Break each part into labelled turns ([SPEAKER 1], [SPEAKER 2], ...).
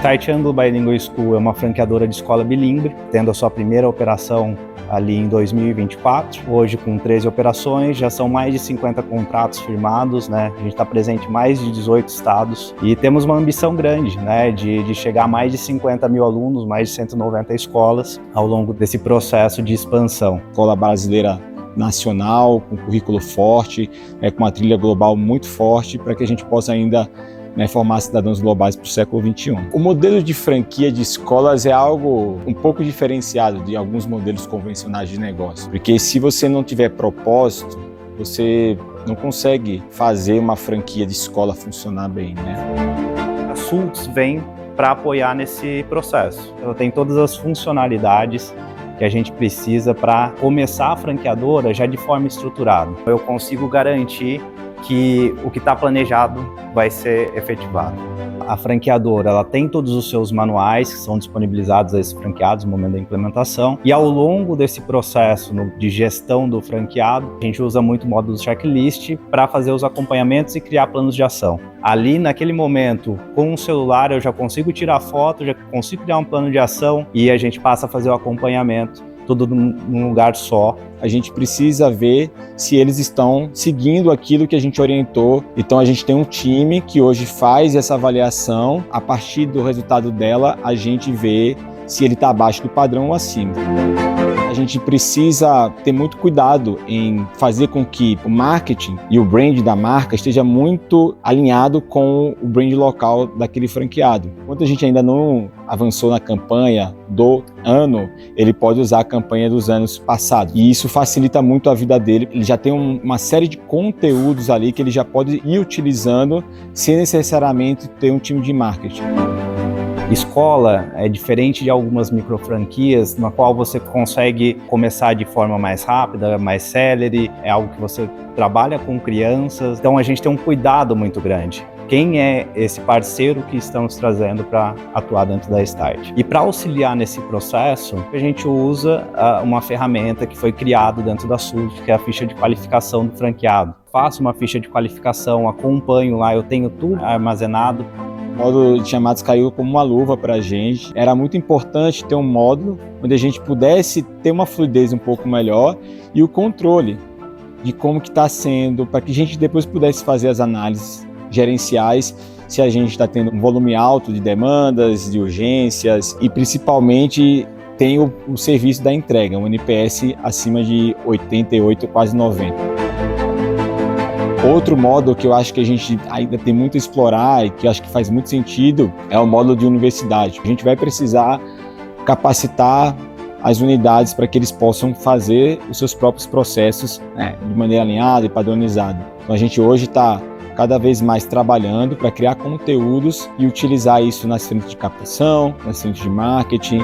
[SPEAKER 1] Start Anglo Bilingual School é uma franqueadora de escola bilíngue, tendo a sua primeira operação ali em 2024. Hoje, com 13 operações, já são mais de 50 contratos firmados, né? A gente está presente em mais de 18 estados e temos uma ambição grande, né? De chegar a mais de 50 mil alunos, mais de 190 escolas ao longo desse processo de expansão.
[SPEAKER 2] Escola brasileira nacional, com currículo forte, com uma trilha global muito forte, para que a gente possa ainda formar cidadãos globais para o século XXI. O modelo de franquia de escolas é algo um pouco diferenciado de alguns modelos convencionais de negócio, porque se você não tiver propósito, você não consegue fazer uma franquia de escola funcionar bem, né?
[SPEAKER 1] A Sults vem para apoiar nesse processo. Ela tem todas as funcionalidades que a gente precisa para começar a franqueadora já de forma estruturada. Eu consigo garantir que o que está planejado vai ser efetivado. A franqueadora ela tem todos os seus manuais que são disponibilizados a esses franqueados no momento da implementação, e ao longo desse processo de gestão do franqueado, a gente usa muito o módulo checklist para fazer os acompanhamentos e criar planos de ação. Ali, naquele momento, com o celular, eu já consigo tirar foto, já consigo criar um plano de ação e a gente passa a fazer o acompanhamento, tudo num lugar só.
[SPEAKER 2] A gente precisa ver se eles estão seguindo aquilo que a gente orientou. Então a gente tem um time que hoje faz essa avaliação. A partir do resultado dela, a gente vê se ele está abaixo do padrão ou acima. A gente precisa ter muito cuidado em fazer com que o marketing e o brand da marca esteja muito alinhado com o brand local daquele franqueado. Enquanto a gente ainda não avançou na campanha do ano, ele pode usar a campanha dos anos passados. E isso facilita muito a vida dele. Ele já tem uma série de conteúdos ali que ele já pode ir utilizando sem necessariamente ter um time de marketing.
[SPEAKER 1] Escola é diferente de algumas microfranquias, na qual você consegue começar de forma mais rápida, mais célere, é algo que você trabalha com crianças, então a gente tem um cuidado muito grande. Quem é esse parceiro que estamos trazendo para atuar dentro da Start? E para auxiliar nesse processo, a gente usa uma ferramenta que foi criada dentro da Sults, que é a ficha de qualificação do franqueado. Faço uma ficha de qualificação, acompanho lá, eu tenho tudo armazenado.
[SPEAKER 2] O módulo de chamados caiu como uma luva para a gente. Era muito importante ter um módulo onde a gente pudesse ter uma fluidez um pouco melhor e o controle de como que está sendo, para que a gente depois pudesse fazer as análises gerenciais, se a gente está tendo um volume alto de demandas, de urgências e principalmente tem o serviço da entrega, um NPS acima de 88, quase 90. Outro módulo que eu acho que a gente ainda tem muito a explorar e que eu acho que faz muito sentido é o módulo de universidade. A gente vai precisar capacitar as unidades para que eles possam fazer os seus próprios processos de maneira alinhada e padronizada. Então a gente hoje está cada vez mais trabalhando para criar conteúdos e utilizar isso nas frentes de captação, nas frentes de marketing.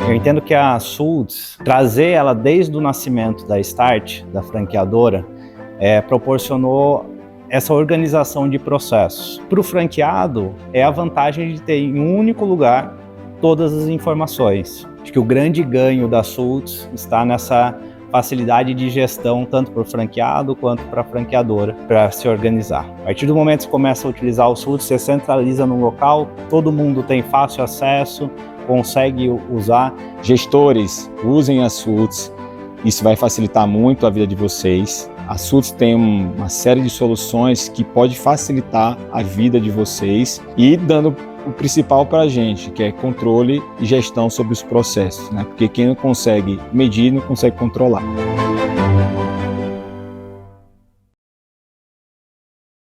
[SPEAKER 1] Eu entendo que a Sults, trazer ela desde o nascimento da Start, da franqueadora, proporcionou essa organização de processos. Para o franqueado, é a vantagem de ter em um único lugar todas as informações. Acho que o grande ganho da Sults está nessa facilidade de gestão, tanto para o franqueado quanto para a franqueadora, para se organizar. A partir do momento que você começa a utilizar o Sults, você centraliza no local, todo mundo tem fácil acesso, consegue usar.
[SPEAKER 2] Gestores, usem a Sults, isso vai facilitar muito a vida de vocês. A Sults tem uma série de soluções que pode facilitar a vida de vocês e dando o principal para a gente, que é controle e gestão sobre os processos, né? Porque quem não consegue medir, não consegue controlar.